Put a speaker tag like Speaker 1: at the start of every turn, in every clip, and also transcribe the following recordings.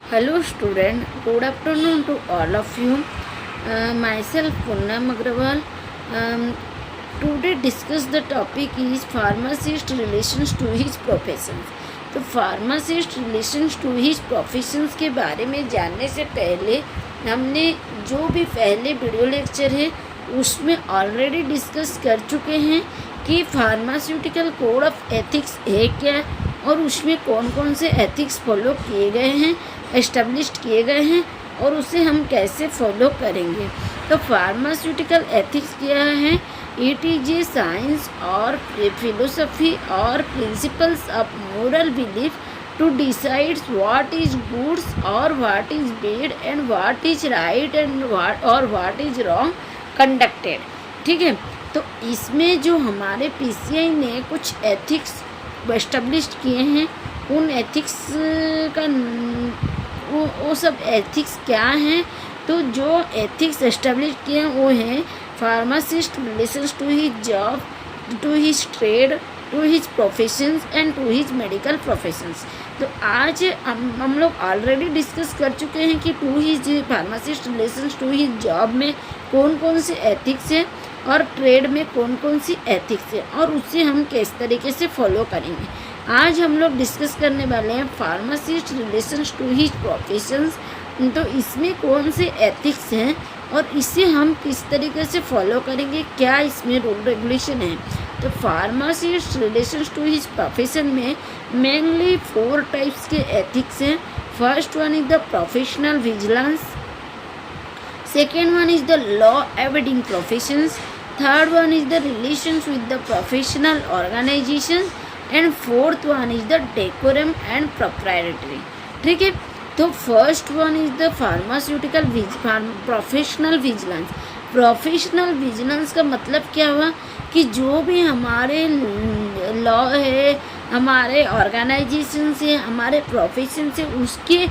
Speaker 1: Hello student, good afternoon to all of you. Myself Poonam Agrawal. Um, Today discuss the topic is pharmacist relations to his professions. तो pharmacist relations to his professions के बारे में जानने से पहले हमने जो भी पहले वीडियो लेक्चर है उसमें ऑलरेडी डिस्कस कर चुके हैं कि फार्मास्यूटिकल कोड ऑफ एथिक्स है क्या और उसमें कौन कौन से एथिक्स फॉलो किए गए हैं, एस्टेब्लिश्ड किए गए हैं और उसे हम कैसे फॉलो करेंगे। तो फार्मास्यूटिकल एथिक्स क्या है? इट इज ए साइंस और फिलोसफी और principles of moral belief to decide what is goods और what is bad and what is right and what is wrong conducted. ठीक है, तो इसमें जो हमारे पीसीआई ने कुछ एथिक्स एस्टेब्लिश किए हैं, उन एथिक्स का वो सब एथिक्स क्या हैं? तो जो एथिक्स एस्टेब्लिश किए हैं वो हैं pharmacist relations to his job, to his trade, to his professions and to his medical professions. तो आज हम लोग ऑलरेडी डिस्कस कर चुके हैं कि to his pharmacist relations to his job में कौन कौन से एथिक्स हैं और ट्रेड में कौन कौन सी एथिक्स है और उसे हम किस तरीके से फॉलो करेंगे। आज हम लोग डिस्कस करने वाले हैं pharmacist relations to his professions. तो इसमें कौन से एथिक्स हैं और इसे हम किस तरीके से फॉलो करेंगे, क्या इसमें रूल रेगुलेशन है। तो pharmacist relations to his profession में मेनली 4 टाइप्स के एथिक्स हैं। First one is the professional vigilance, second one is the law evading professions, third one is the relations with the professional organizations and fourth one is the decorum and proprietary। ठीक है, तो first one is the pharmaceutical professional vigilance. Professional vigilance का मतलब क्या हुआ कि जो भी हमारे लॉ है, हमारे ऑर्गेनाइजेशन से, हमारे प्रोफेशन से, उसके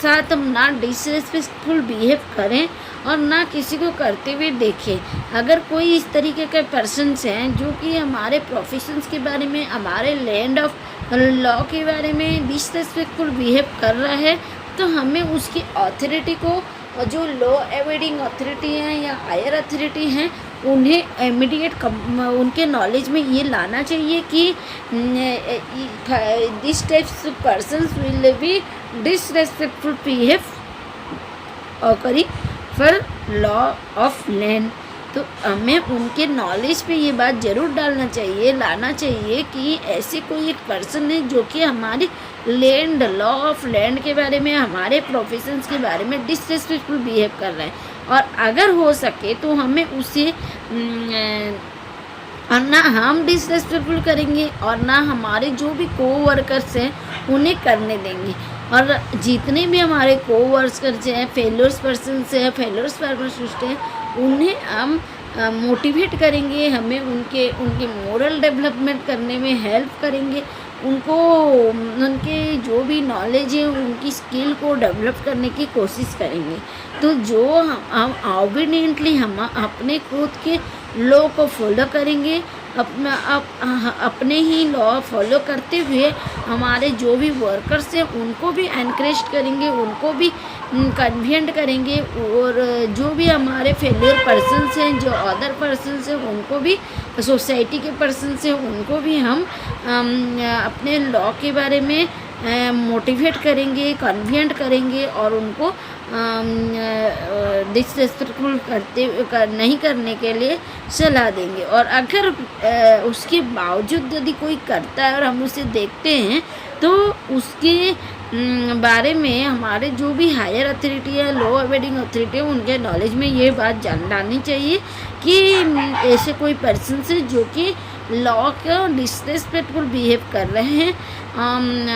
Speaker 1: साथ हम ना डिसरेस्पेक्टफुल बिहेव करें और ना किसी को करते हुए देखें। अगर कोई इस तरीके के पर्सन्स हैं जो कि हमारे प्रोफेशंस के बारे में, हमारे लैंड ऑफ लॉ के बारे में डिसरेस्पेक्टफुल बिहेव कर रहा है, तो हमें उसकी अथॉरिटी को, और जो लॉ एवेडिंग अथॉरिटी हैं या हायर अथॉरिटी हैं, उन्हें इमीडिएट उनके नॉलेज में ये लाना चाहिए कि this types persons will be disrespectful behave occurring for law of land. तो हमें उनके नॉलेज पे ये बात ज़रूर डालना चाहिए, लाना चाहिए कि ऐसे कोई एक पर्सन है जो कि हमारी लैंड, लॉ ऑफ लैंड के बारे में, हमारे प्रोफेशंस के बारे में डिसरेस्पेक्टफुल बिहेव कर रहा है। और अगर हो सके तो हमें उसे और ना हम डिसरेस्पेक्टफुल करेंगे और ना हमारे जो भी कोवर्कर्स हैं उन्हें करने देंगे। और जितने भी हमारे कोवर्कर्स हैं, फेलोर्स पर्सन्स हैं, फेलोर्स फार्मासिस्ट हैं, उन्हें हम मोटिवेट करेंगे, हमें उनके मोरल डेवलपमेंट करने में हेल्प करेंगे, उनको उनके जो भी नॉलेज है उनकी स्किल को डेवलप करने की कोशिश करेंगे। तो जो हम ऑबिडियंटली हम अपने खुद के लॉ को फॉलो करेंगे, अपने ही लॉ फॉलो करते हुए हमारे जो भी वर्कर्स हैं उनको भी एनकरेज करेंगे, उनको भी कन्विंस करेंगे, और जो भी हमारे फेलियर पर्सन्स हैं, जो अदर पर्सन्स हैं, उनको भी, सोसाइटी के पर्सन्स हैं, उनको भी हम अपने लॉ के बारे में मोटिवेट करेंगे, कन्विंस करेंगे और उनको डिसरेस्पेक्टफुल नहीं करने के लिए सलाह देंगे। और अगर उसके बावजूद यदि कोई करता है और हम उसे देखते हैं तो उसके बारे में हमारे जो भी हायर अथॉरिटी है, लॉ अवेडिंग अथॉरिटी है, उनके नॉलेज में ये बात जाननी चाहिए कि ऐसे कोई पर्सन से जो कि लॉ का डिसरेस्पेक्टफुल बिहेव कर रहे हैं,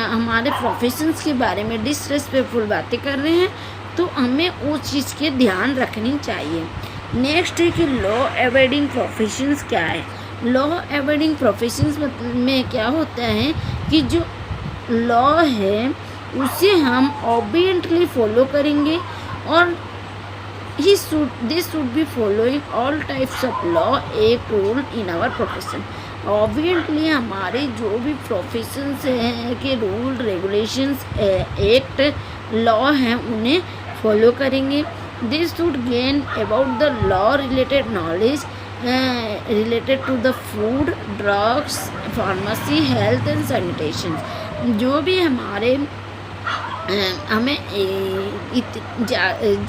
Speaker 1: हमारे प्रोफेशंस के बारे में डिसरेस्पेक्टफुल बातें कर रहे हैं, तो हमें उस चीज़ के ध्यान रखनी चाहिए। नेक्स्ट है कि लॉ एवेडिंग प्रोफेशंस क्या है। लॉ एवेडिंग प्रोफेशंस में क्या होता है कि जो लॉ है उसे हम ऑबियंटली फॉलो करेंगे और this should be following all types of law act rule in our profession. Obviously हमारे जो भी प्रोफेशंस हैं कि रूल रेगुलेशंस एक्ट लॉ हैं उन्हें फॉलो करेंगे. This should gain about the law related knowledge related to the food drugs pharmacy health and sanitation. जो भी हमारे हमें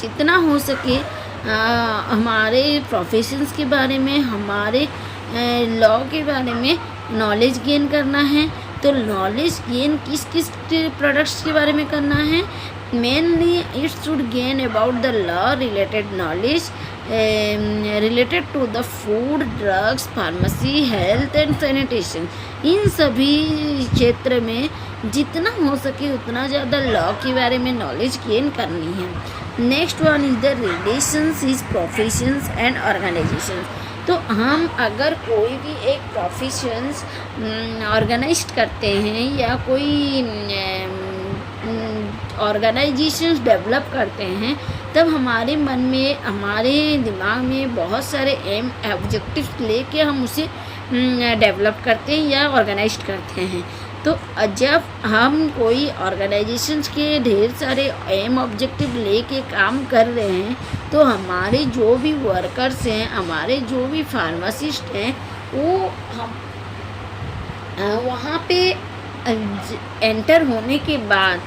Speaker 1: जितना हो सके हमारे प्रोफेशंस के बारे में हमारे लॉ के बारे में नॉलेज गेन करना है. तो नॉलेज गेन किस किस प्रोडक्ट्स के बारे में करना है. Mainly it should gain about the law related knowledge related to the food drugs pharmacy health and sanitation. इन सभी क्षेत्र में जितना हो सके उतना ज़्यादा लॉ के बारे में नॉलेज गेन करनी है. Next one is the relations is professions and organization. तो हम अगर कोई भी एक प्रोफेशंस ऑर्गेनाइज करते हैं या कोई ऑर्गेनाइजेशंस डेवलप करते हैं तब हमारे मन में हमारे दिमाग में बहुत सारे एम ऑब्जेक्टिव्स लेके हम उसे डेवलप करते हैं या ऑर्गेनाइज करते हैं. तो जब हम कोई ऑर्गेनाइजेशंस के ढेर सारे एम ऑब्जेक्टिव लेके काम कर रहे हैं तो हमारे जो भी वर्कर्स हैं हमारे जो भी फार्मासिस्ट हैं वो हम वहाँ पे एंटर होने के बाद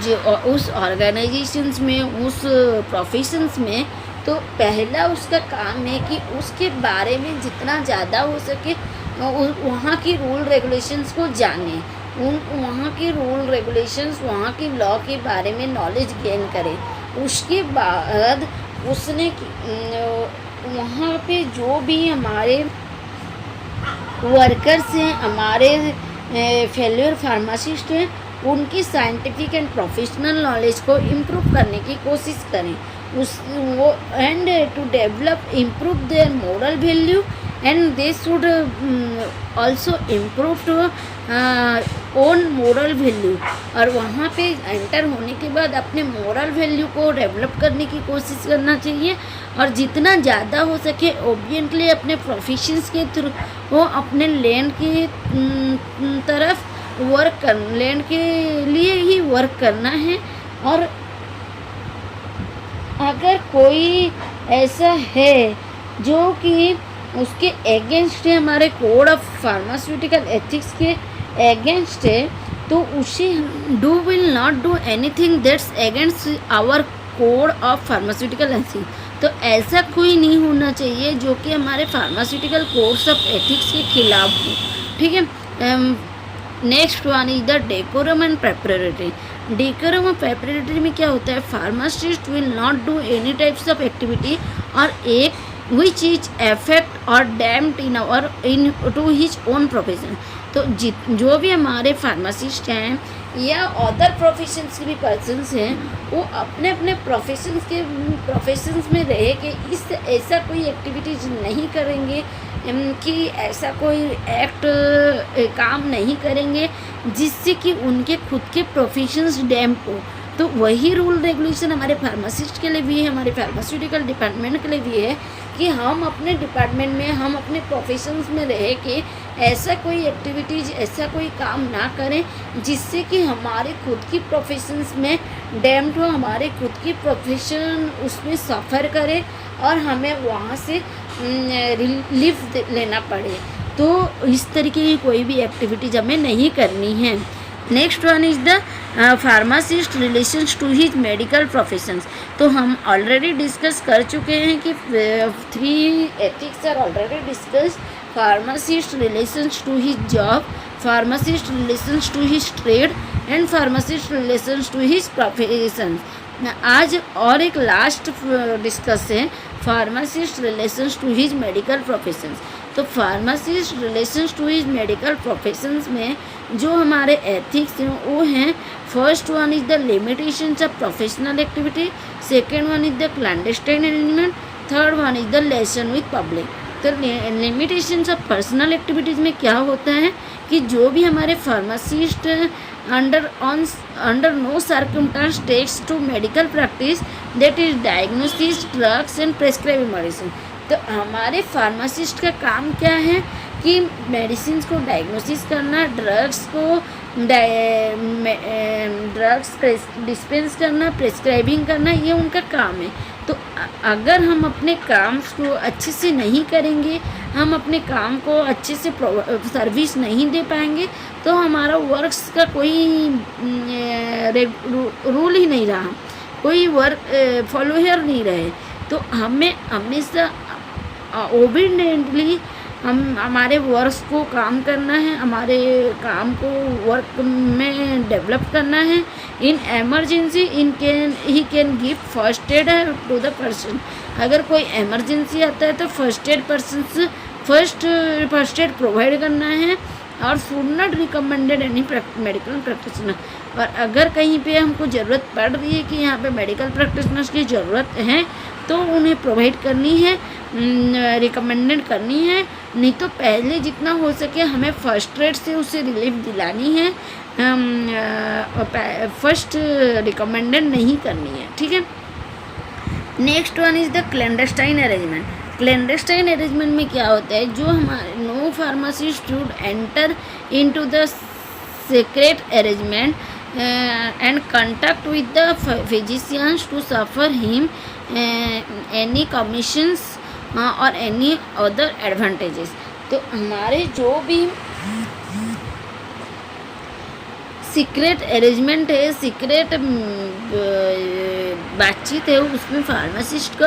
Speaker 1: जो उस ऑर्गेनाइजेशंस में उस प्रोफेशंस में तो पहला उसका काम है कि उसके बारे में जितना ज़्यादा हो सके वहाँ की रूल रेगुलेशंस को जाने. वहाँ के रूल रेगुलेशंस वहाँ की लॉ के बारे में नॉलेज गेन करें. उसके बाद उसने वहाँ पे जो भी हमारे वर्कर्स हैं हमारे फेल्योर फार्मासिस्ट हैं उनकी साइंटिफिक एंड प्रोफेशनल नॉलेज को इम्प्रूव करने की कोशिश करें. And to develop improve their moral value and they should also improve to own moral value. और वहाँ पे एंटर होने के बाद अपने मोरल वैल्यू को डेवलप करने की कोशिश करना चाहिए. और जितना ज़्यादा हो सके ओबियंटली अपने प्रोफेशंस के थ्रू वो अपने लैंड की तरफ लैंड के लिए ही वर्क करना है. और अगर कोई ऐसा है जो कि उसके अगेंस्ट है हमारे कोड ऑफ फार्मास्यूटिकल एथिक्स के अगेंस्ट है तो उसे will not do anything that's against our code of pharmaceutical ethics. तो ऐसा कोई नहीं होना चाहिए जो कि हमारे फार्मास्यूटिकल कोड्स ऑफ एथिक्स के खिलाफ हो. ठीक है. Next one is the decorum and preparatory. Decorum और प्रेपरेटरी में क्या होता है. Pharmacist will not do any types of activity और एक विच इज एफेक्ट और damned in to his own profession. तो जो भी हमारे फार्मासिस्ट हैं या अदर प्रोफेशंस के भी पर्सन्स हैं वो अपने अपने प्रोफेशंस में रह के इस ऐसा कोई एक्टिविटीज नहीं करेंगे कि ऐसा कोई एक्ट काम नहीं करेंगे जिससे कि उनके खुद के प्रोफेशंस डैम्प हो. तो वही रूल रेगुलेशन हमारे फार्मासिस्ट के लिए भी है हमारे फार्मास्यूटिकल डिपार्टमेंट के लिए भी है कि हम अपने डिपार्टमेंट में हम अपने प्रोफेशंस में रह के ऐसा कोई एक्टिविटीज़ ऐसा कोई काम ना करें जिससे कि हमारे खुद की प्रोफेशंस में डैम्ड हो हमारे खुद की प्रोफेशन उसमें सफ़र करे और हमें वहाँ से रिलीफ लेना पड़े. तो इस तरीके की कोई भी एक्टिविटीज़ हमें नहीं करनी है. Next one is the pharmacist relations to his medical professions. तो हम ऑलरेडी डिस्कस कर चुके हैं कि 3 ethics are already discuss. Pharmacist relations to his job, pharmacist relations to his trade and pharmacist relations to his profession. आज और एक last discuss है pharmacist relations to his medical professions. तो pharmacist relations to his medical professions में जो हमारे ethics हैं वो हैं. First one is the limitations of professional activity, second one is the clandestine arrangement, third one is the relation with public. तो limitations of personal activities में क्या होता है कि जो भी हमारे pharmacist under no circumstances takes to medical practice that is diagnosis drugs and prescribe medicine. तो हमारे फार्मासिस्ट का काम क्या है कि मेडिसिन को डायग्नोसिस करना, ड्रग्स डिस्पेंस करना, प्रेस्क्राइबिंग करना, ये उनका काम है। तो अगर हम अपने काम को अच्छे से नहीं करेंगे, हम अपने काम को अच्छे से सर्विस नहीं दे पाएंगे, तो हमारा वर्क्स का कोई रूल ही नहीं रहा, कोई वर्क फॉलोअर नहीं रहे। तो हमें हमेशा ओबिडेंटली हमारे वर्क्स को काम करना है, हमारे काम को वर्क में डेवलप करना है। In emergency he can give first aid to the person. अगर कोई एमरजेंसी आता है तो फर्स्ट एड प्रोवाइड करना है और should not recommended any medical practitioner. और अगर कहीं पे हमको ज़रूरत पड़ रही है कि यहाँ पे मेडिकल प्रैक्टिशनर्स की ज़रूरत है तो उन्हें प्रोवाइड करनी है, रिकमेंडेड करनी है। नहीं तो पहले जितना हो सके हमें फर्स्ट एड से उसे रिलीफ दिलानी है, फर्स्ट रिकमेंडेड नहीं करनी है, ठीक है। Next one is the clandestine arrangement. Clandestine arrangement में क्या होता है, जो हमारे no pharmacist should enter into the secret arrangement and contact with the physicians to suffer him any commissions और एनी अदर एडवांटेजेस। तो हमारे जो भी सीक्रेट अरेंजमेंट है, सीक्रेट बातचीत है, उसमें फार्मासिस्ट को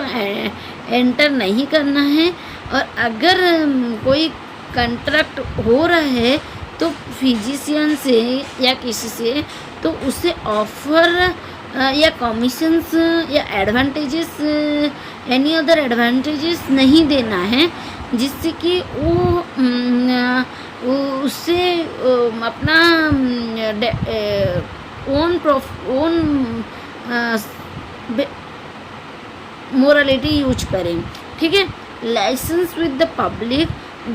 Speaker 1: एंटर नहीं करना है। और अगर कोई कंट्रैक्ट हो रहा है तो फिजिशियन से या किसी से, तो उसे ऑफर या कमीशंस या एडवांटेजेस, एनी अदर एडवांटेजेस नहीं देना है, जिससे कि उससे अपना ओन मोरालिटी यूज करें, ठीक है। License with the public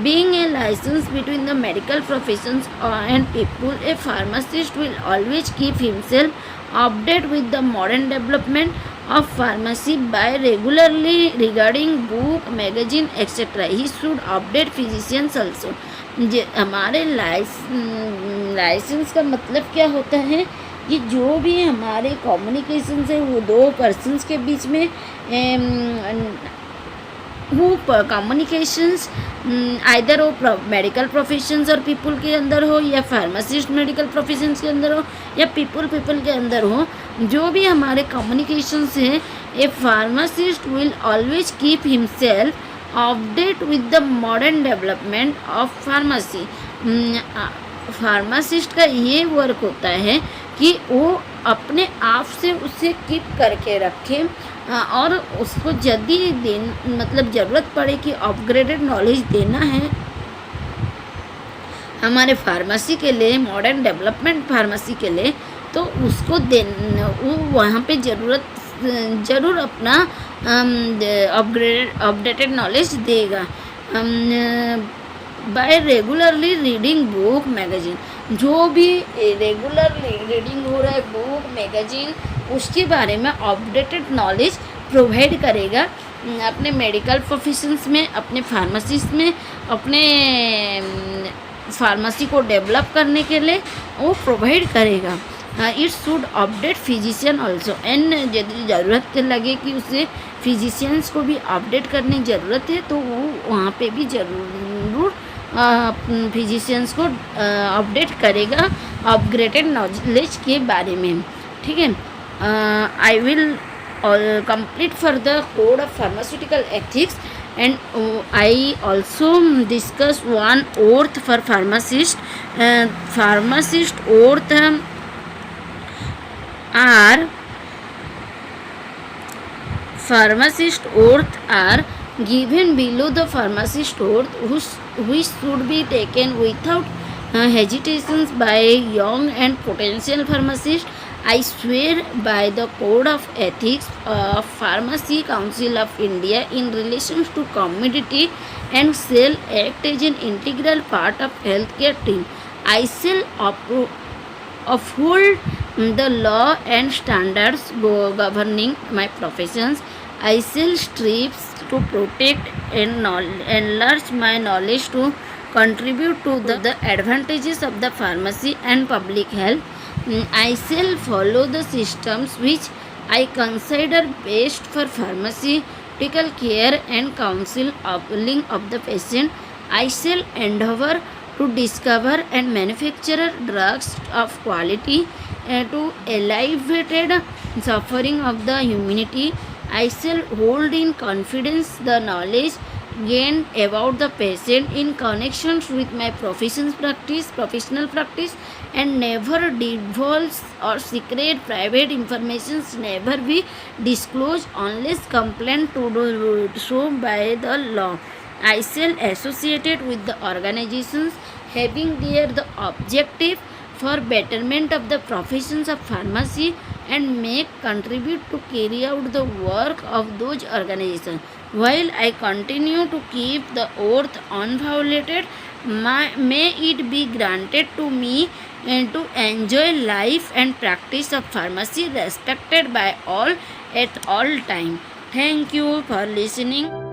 Speaker 1: being a license between the medical professions and people, a pharmacist will always keep himself updated with the modern development of pharmacy by regularly regarding book, magazine, etc. He should update physicians also. हमारे licence का मतलब क्या होता है कि जो भी हमारे कम्युनिकेशन है वो दो पर्सन्स के बीच में वो कम्युनिकेशंस आइदर वो मेडिकल प्रोफेशंस और पीपल के अंदर हो, या फार्मासिस्ट मेडिकल प्रोफेशंस के अंदर हो, या पीपल के अंदर हो, जो भी हमारे कम्युनिकेशंस हैं, a pharmacist will always keep himself update with the modern development of pharmacy. Pharmacist का ये वर्क होता है कि वो अपने आप से उसे कीप करके रखे और उसको यदि मतलब ज़रूरत पड़े कि अपग्रेडेड नॉलेज देना है हमारे फार्मेसी के लिए, मॉडर्न डेवलपमेंट फार्मेसी के लिए, तो उसको वो वहाँ पे ज़रूर अपना अपडेटेड नॉलेज देगा। By regularly reading book magazine, जो भी रेगुलरली रीडिंग हो रहा है बुक मैगजीन, उसके बारे में अपडेटेड नॉलेज प्रोवाइड करेगा अपने मेडिकल प्रोफेशंस में, अपने फार्मासिस्ट में, अपने फार्मेसी को डेवलप करने के लिए वो प्रोवाइड करेगा। It should update physician also, and यदि ज़रूरत लगे कि उसे फिजिशियंस को भी अपडेट करने की ज़रूरत है तो वो वहाँ पे भी ज़रूर फिजिशियंस को अपडेट करेगा अपग्रेडेड नॉलेज के बारे में, ठीक है। I will complete for the code of pharmaceutical ethics, and I also discuss one oath for pharmacist. Pharmacist oath are given below the pharmacist oath, which should be taken without hesitations by young and potential pharmacists. I swear by the Code of Ethics of Pharmacy Council of India in relation to commodity and shall act as an integral part of healthcare team. I shall uphold the law and standards governing my professions. I shall strive to protect and enlarge my knowledge to contribute to the advantages of the pharmacy and public health. I shall follow the systems which I consider best for pharmaceutical care and counseling of the patient. I shall endeavor to discover and manufacture drugs of quality to alleviate suffering of the humanity. I shall hold in confidence the knowledge gained about the patient in connections with my professional practice, and never divulge or secret private information never be disclosed unless complained to do so by the law. I shall associated with the organizations having their the objective for betterment of the professions of pharmacy and may contribute to carry out the work of those organizations. While I continue to keep the oath unviolated, may it be granted to me to enjoy life and practice of pharmacy respected by all at all time. Thank you for listening.